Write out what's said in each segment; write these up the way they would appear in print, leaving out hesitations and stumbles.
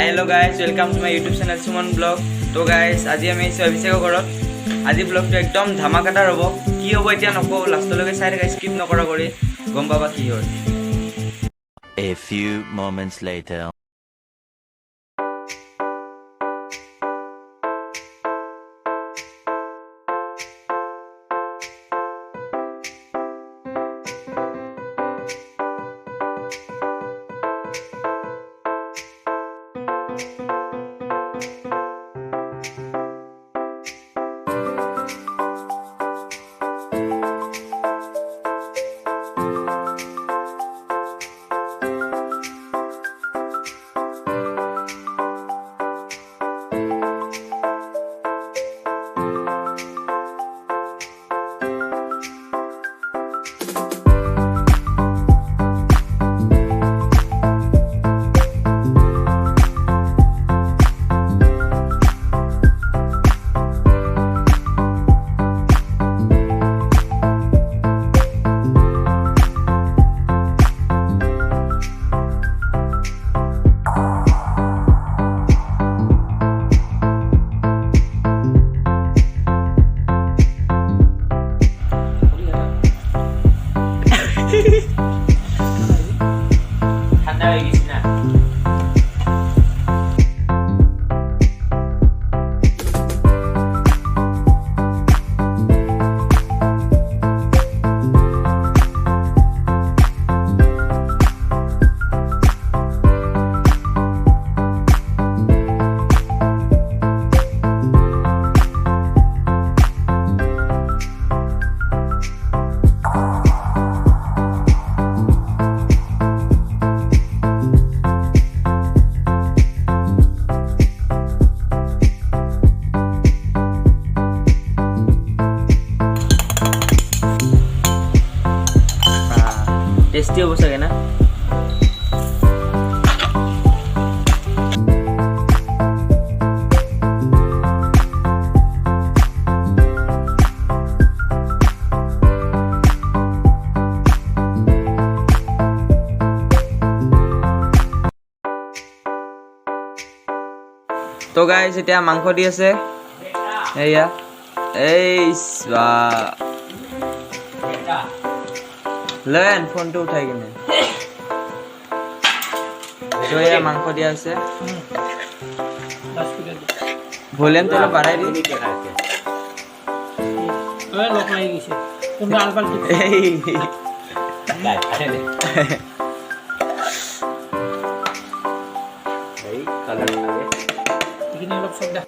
Hi hello guys, welcome to my YouTube channel Suman Vlog. So guys, আজি আমি AVISHEK ঘৰত আজি ব্লগটো একদম ধামাকাদাৰ হ'ব। কি হ'ব এতিয়া নকও, লাষ্টলৈকে চাই থাকা, স্কিপ নকৰা কৰি গম পাবা কি হয়। A few moments later. ঠান্ডা হয়ে গেছে না टेस्टी हो सके ना। तो गाइस এতিয়া মাংস দি আছে এয়া এই लेन फोन तो उठाई किने तो ये मांग दिया আছে ভলিউম তো বাড়াই দি ওই লোক নাই গিয়েছে তুমি আলবাল কি এই কালার লাগে এখানে লোক সব দা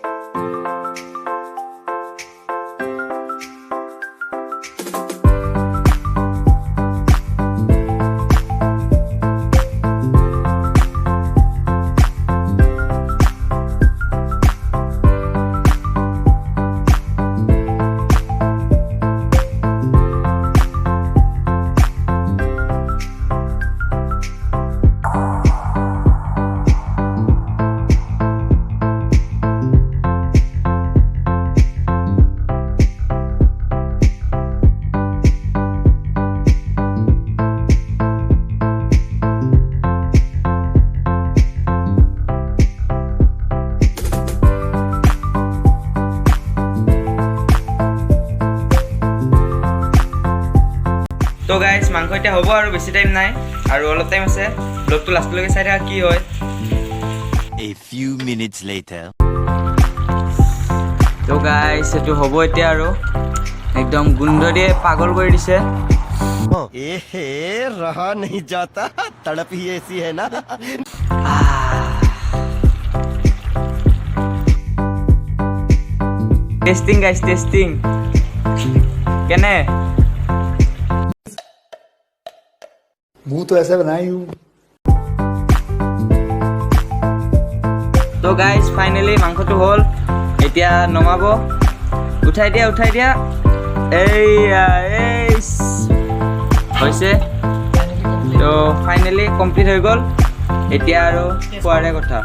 तो गाइस मांग এটা হ'ব আৰু বেছি টাইম নাই আৰু অলপ টাইম আছে ব্লগটো লাষ্টলৈকে চাই থাকা কি হয়। A few minutes later. তো গাইস এটো হ'ব এতিয়া আৰু একদম গুন্ড দিয়ে পাগল কৰি দিছে। এহে रहा नहीं जाता तड़प ही ऐसी है ना। टेस्टिंग गाइस टेस्टिंग কেনে मुंह तो ऐसा बनाई हूँ। तो गाइस फाइनली मांसটো হল এতিয়া নমাব উঠাই দিয়া এইয়া এইস হৈছে তো ফাইনলি কমপ্লিট হৈ গল এতিয়া আৰু খোৱাৰে কথা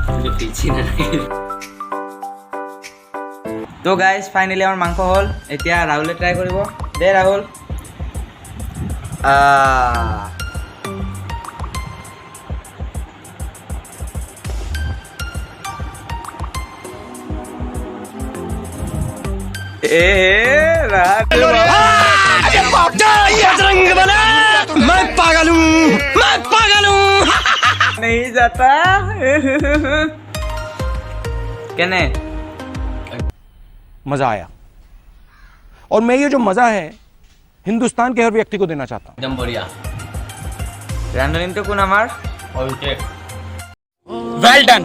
তো গাইস ফাইনলি আমাৰ মাংস হল এতিয়া ৰাহুলে ট্ৰাই কৰিব দে ৰাহুল मैं पागल हूँ नहीं जाता कहने मजा आया और मैं ये जो मजा है हिंदुस्तान के हर व्यक्ति को देना चाहता हूँ। एकदम बढ़िया रांधुनी तो कौन हमार अभिषेक वेल डन,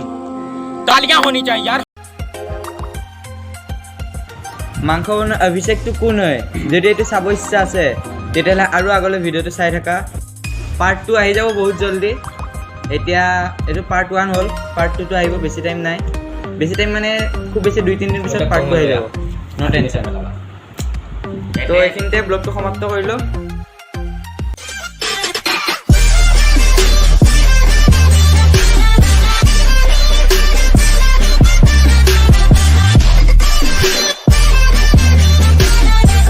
तालियां होनी चाहिए यार। মাংস বনোৱা অভিষেকটো কোন হয় যদি এইটো চাব ইচ্ছা আছে তেতিয়াহ'লে আৰু আগলৈ ভিডিঅ'টো চাই থাকা পাৰ্ট 2 আহি যাব বহুত জলদি এতিয়া এইটো পাৰ্ট 1 হ'ল পাৰ্ট 2 টো আহিব বেছি টাইম নাই বেছি টাইম মানে খুব বেছি 2-3 দিন পিছত পাৰ্ট 2 আহি যাব নো টেনচন তো এইখিনিতে ব্লগটো সমাপ্ত কৰিলোঁ